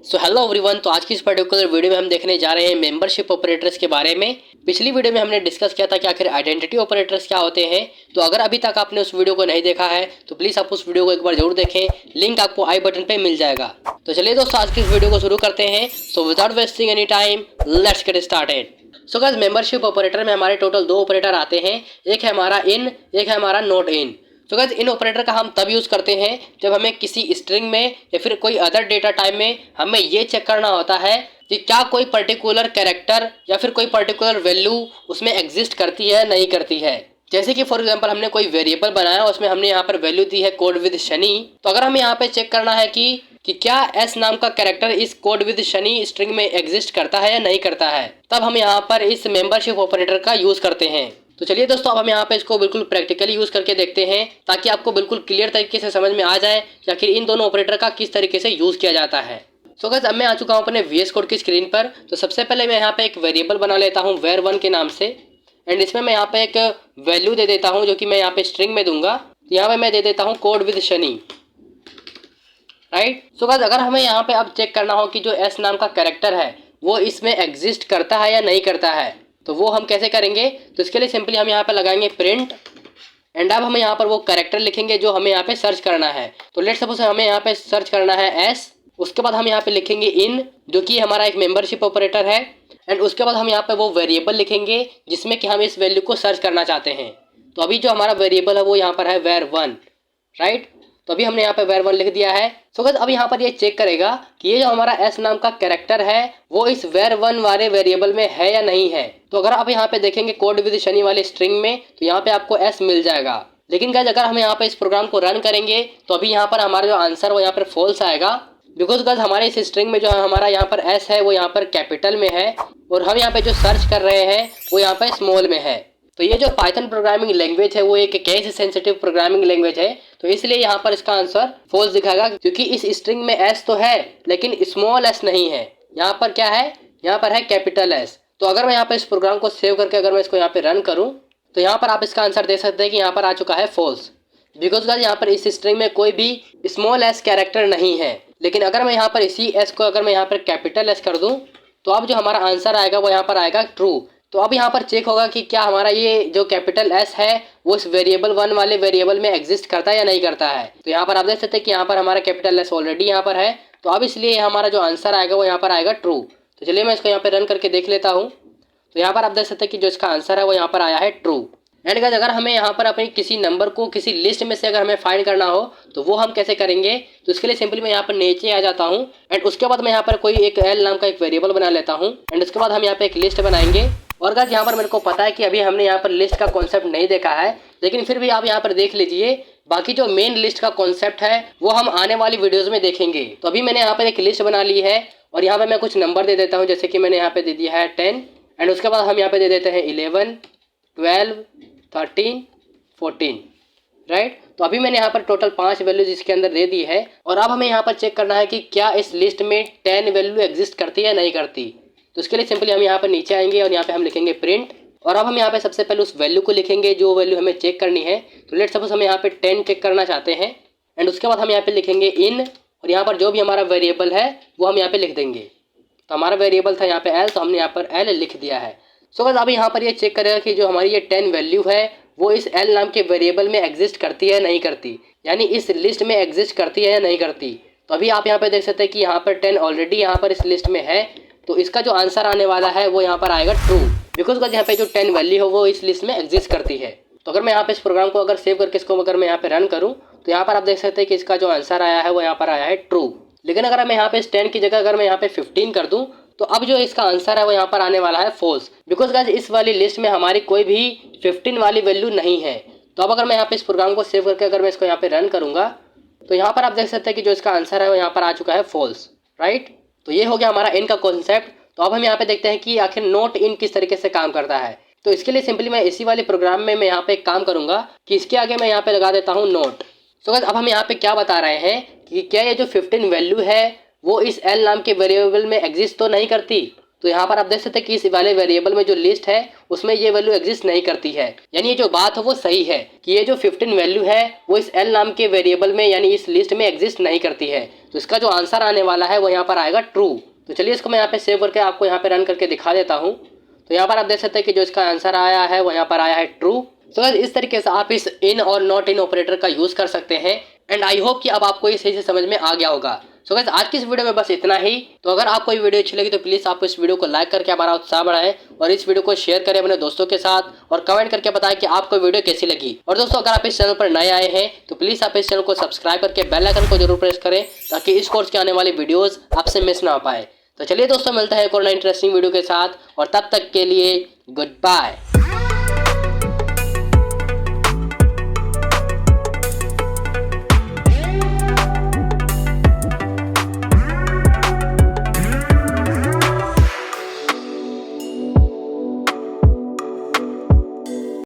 So hello everyone. तो आज की इस पर्टिकुलर वीडियो में हम देखने जा रहे हैं मेंबरशिप ऑपरेटर्स के बारे में। पिछली वीडियो में हमने डिस्कस किया था कि आखिर आइडेंटिटी ऑपरेटर्स क्या होते हैं। तो अगर अभी तक आपने उस वीडियो को नहीं देखा है तो प्लीज़ आप उस वीडियो को एक बार जरूर देखें, लिंक आपको आई बटन पे मिल जाएगा। तो चलिए दोस्तों, आज की इस वीडियो को शुरू करते हैं। So without wasting any time let's get started. So guys, membership operator में हमारे टोटल दो ऑपरेटर आते हैं। एक है हमारा इन, एक है हमारा नॉट इन। तो गाइस, इन ऑपरेटर का हम तब यूज़ करते हैं जब हमें किसी स्ट्रिंग में या फिर कोई अदर डेटा टाइप में हमें ये चेक करना होता है कि क्या कोई पर्टिकुलर कैरेक्टर या फिर कोई पर्टिकुलर वैल्यू उसमें एग्जिस्ट करती है नहीं करती है। जैसे कि फॉर एग्जांपल हमने कोई वेरिएबल बनाया, उसमें हमने यहाँ पर वैल्यू दी है कोड विद शनि। तो अगर हमें यहाँ पे चेक करना है कि क्या एस नाम का कैरेक्टर इस कोड विद शनि स्ट्रिंग में एग्जिस्ट करता है या नहीं करता है, तब हम यहाँ पर इस मेंबरशिप ऑपरेटर का यूज़ करते हैं। तो चलिए दोस्तों, अब हम यहाँ पे इसको बिल्कुल प्रैक्टिकली यूज़ करके देखते हैं ताकि आपको बिल्कुल क्लियर तरीके से समझ में आ जाए कि आखिर इन दोनों ऑपरेटर का किस तरीके से यूज़ किया जाता है। सो गाइस, अब मैं आ चुका हूँ अपने VS कोड की स्क्रीन पर। तो सबसे पहले मैं यहाँ पे एक वेरिएबल बना लेता हूँ var1 के नाम से, एंड इसमें मैं यहाँ पे एक वैल्यू दे देता हूँ जो कि मैं यहाँ पे स्ट्रिंग में दूंगा। तो यहाँ पे मैं दे देता हूँ code with Shani, right. So guys, अगर हमें यहाँ पे अब चेक करना हो कि जो एस नाम का कैरेक्टर है वो इसमें एग्जिस्ट करता है या नहीं करता है, तो वो हम कैसे करेंगे। तो इसके लिए सिंपली हम यहाँ पे लगाएंगे प्रिंट, एंड अब हम यहाँ पर वो कैरेक्टर लिखेंगे जो हमें यहाँ पे सर्च करना है। तो लेट्स सपोज हमें यहाँ पे सर्च करना है एस। उसके बाद हम यहाँ पे लिखेंगे इन, जो कि हमारा एक मेंबरशिप ऑपरेटर है, एंड उसके बाद हम यहाँ पे वो वेरिएबल लिखेंगे जिसमें कि हम इस वैल्यू को सर्च करना चाहते हैं। तो अभी जो हमारा वेरिएबल है वो यहाँ पर है var1, राइट। तो अभी हमने यहाँ पे var1 लिख दिया है। सो गाइस, अब यहाँ पर ये चेक करेगा कि ये जो हमारा एस नाम का कैरेक्टर है वो इस var1 वाले वेरिएबल में है या नहीं है। तो अगर आप यहाँ पे देखेंगे कोड विद शनि वाले स्ट्रिंग में, तो यहाँ पे आपको एस मिल जाएगा। लेकिन गाइस, अगर हम यहाँ पे इस प्रोग्राम को रन करेंगे तो अभी यहाँ पर हमारा जो आंसर वो यहाँ पर फॉल्स आएगा, बिकॉज गाइस हमारे इस स्ट्रिंग में जो है हमारा यहाँ पर एस है वो यहाँ पर कैपिटल में है, और हम यहाँ पे जो सर्च कर रहे हैं वो यहाँ पे स्मॉल में है। तो ये जो पाइथन प्रोग्रामिंग लैंग्वेज है वो एक केस सेंसिटिव प्रोग्रामिंग लैंग्वेज है, तो इसलिए यहाँ पर इसका आंसर फॉल्स दिखाएगा, क्योंकि इस स्ट्रिंग में एस तो है लेकिन स्मॉल एस नहीं है। यहाँ पर क्या है, यहाँ पर है कैपिटल एस। तो अगर मैं यहाँ पे इस प्रोग्राम को सेव करके अगर मैं इसको यहाँ पे रन करूँ तो यहाँ पर आप इसका आंसर दे सकते हैं कि यहाँ पर आ चुका है फॉल्स, बिकॉज गाइस यहाँ पर इस स्ट्रिंग में कोई भी स्मॉल एस कैरेक्टर नहीं है। लेकिन अगर मैं यहाँ पर इसी एस को अगर मैं यहाँ पर कैपिटल एस कर दूँ तो अब जो हमारा आंसर आएगा वो यहाँ पर आएगा ट्रू। तो अब यहाँ पर चेक होगा कि क्या हमारा ये जो कैपिटल एस है वो इस वेरिएबल 1 वाले वेरिएबल में एग्जिस्ट करता है या नहीं करता है। तो यहाँ पर आप देख सकते हैं कि यहाँ पर हमारा कैपिटल एस ऑलरेडी यहाँ पर है, तो अब इसलिए हमारा जो आंसर आएगा वो यहाँ पर आएगा ट्रू। तो चलिए मैं इसको यहाँ पर रन करके देख लेता हूँ। तो यहाँ पर आप देख सकते हैं कि जो इसका आंसर है वो यहाँ पर आया है ट्रू। एंड गाइस, अगर हमें यहाँ पर अपनी किसी नंबर को किसी लिस्ट में से अगर हमें फाइंड करना हो तो वो हम कैसे करेंगे। तो इसके लिए सिंपली मैं यहाँ पर नीचे आ जाता हूँ, एंड उसके बाद मैं यहाँ पर कोई एक एल नाम का एक वेरिएबल बना लेता हूँ, एंड उसके बाद हम यहाँ पे एक लिस्ट बनाएंगे। और गाइस, यहाँ पर मेरे को पता है कि अभी हमने यहाँ पर लिस्ट का कॉन्सेप्ट नहीं देखा है, लेकिन फिर भी आप यहाँ पर देख लीजिए। बाकी जो मेन लिस्ट का कॉन्सेप्ट है वो हम आने वाली वीडियोज़ में देखेंगे। तो अभी मैंने यहाँ पर एक लिस्ट बना ली है, और यहाँ पर मैं कुछ नंबर दे देता हूँ, जैसे कि मैंने यहाँ पे दे दिया है 10, एंड उसके बाद हम यहाँ पे दे देते हैं 11, 12, 13, 14, राइट। तो अभी मैंने यहाँ पर टोटल 5 वैल्यूज इसके अंदर दे दी है, और अब हमें यहाँ पर चेक करना है कि क्या इस लिस्ट में 10 वैल्यू एग्जिस्ट करती है या नहीं करती। तो इसके लिए सिंपली हम यहाँ पर नीचे आएंगे और यहाँ पे हम लिखेंगे प्रिंट, और अब हम यहाँ पे सबसे पहले उस वैल्यू को लिखेंगे जो वैल्यू हमें चेक करनी है। तो लेट्स सपोज हम यहाँ पे 10 चेक करना चाहते हैं, एंड उसके बाद हम यहाँ पे लिखेंगे इन, और यहाँ पर जो भी हमारा वेरिएबल है वो हम यहाँ पे लिख देंगे। तो हमारा वेरिएबल था यहाँ पे एल, तो हमने यहाँ पर एल लिख दिया है। सो गाइस, अब यहाँ पर ये चेक करेगा कि जो हमारी ये 10 वैल्यू है वो इस एल नाम के वेरिएबल में एग्जिस्ट करती है नहीं करती, यानी इस लिस्ट में एग्जिस्ट करती है या नहीं करती। तो अभी आप यहाँ पे देख सकते हैं कि यहाँ पर 10 ऑलरेडी यहाँ पर इस लिस्ट में है, तो इसका जो आंसर आने वाला है वो यहाँ पर आएगा ट्रू, बिकॉज गाइस यहाँ पे जो 10 वैल्यू है वो इस लिस्ट में एग्जिस्ट करती है। तो अगर मैं यहाँ पे इस प्रोग्राम को अगर सेव करके इसको अगर मैं यहाँ पे रन करूँ तो यहाँ पर आप देख सकते हैं कि इसका जो आंसर आया है वो यहाँ पर आया है ट्रू। लेकिन अगर मैं यहाँ पे इस 10 की जगह अगर मैं यहाँ पे 15 कर दूँ तो अब जो इसका आंसर है वो यहाँ पर आने वाला है फॉल्स, बिकॉज गाइस इस वाली लिस्ट में हमारी कोई भी 15 वाली वैल्यू नहीं है। तो अब अगर मैं यहाँ पे इस प्रोग्राम को सेव करके अगर मैं इसको यहाँ पे रन करूँगा तो यहाँ पर आप देख सकते हैं कि जो इसका आंसर है वो यहाँ पर आ चुका है फॉल्स, राइट। तो ये हो गया हमारा इन का कॉन्सेप्ट। तो अब हम यहाँ पे देखते हैं कि आखिर नॉट इन किस तरीके से काम करता है। तो इसके लिए सिंपली मैं इसी वाले प्रोग्राम में मैं यहाँ पे एक काम करूँगा कि इसके आगे मैं यहाँ पे लगा देता हूँ नोट। सो गाइस, अब हम यहाँ पे क्या बता रहे हैं कि क्या ये जो 15 वैल्यू है वो इस एल नाम के वेरिएबल में एग्जिस्ट तो नहीं करती। तो यहाँ पर आप देख सकते हैं कि इस वाले वेरिएबल में जो लिस्ट है उसमें ये वैल्यू एग्जिस्ट नहीं करती है, यानी ये जो बात है वो सही है कि ये जो 15 वैल्यू है वो इस एल नाम के वेरिएबल में यानी इस लिस्ट में एग्जिस्ट नहीं करती है। तो तो इसका जो आंसर आने वाला है वो यहाँ पर आएगा ट्रू। तो चलिए इसको मैं यहाँ पे सेव करके आपको यहाँ पे रन करके दिखा देता हूँ। तो यहाँ पर आप देख सकते हैं कि जो इसका आंसर आया है वो यहाँ पर आया है ट्रू। तो गाइस इस तरीके से आप इस इन और नॉट इन ऑपरेटर का यूज कर सकते हैं। एंड आई होप कि अब आपको ये सही से समझ में आ गया होगा। सो गाइस आज की इस वीडियो में बस इतना ही। तो अगर आपको ये वीडियो अच्छी लगी तो प्लीज आप इस वीडियो को लाइक करके हमारा उत्साह बढ़ाएं और इस वीडियो को शेयर करें अपने दोस्तों के साथ और कमेंट करके बताएं कि आपको वीडियो कैसी लगी। और दोस्तों अगर आप इस चैनल पर नए आए हैं तो प्लीज आप इस चैनल को सब्सक्राइब करके बेल आइकन को जरूर प्रेस करें ताकि इस कोर्स के आने वाली वीडियोज आपसे मिस ना हो पाए। तो चलिए दोस्तों मिलता है एक और नई इंटरेस्टिंग वीडियो के साथ और तब तक के लिए गुड बाय।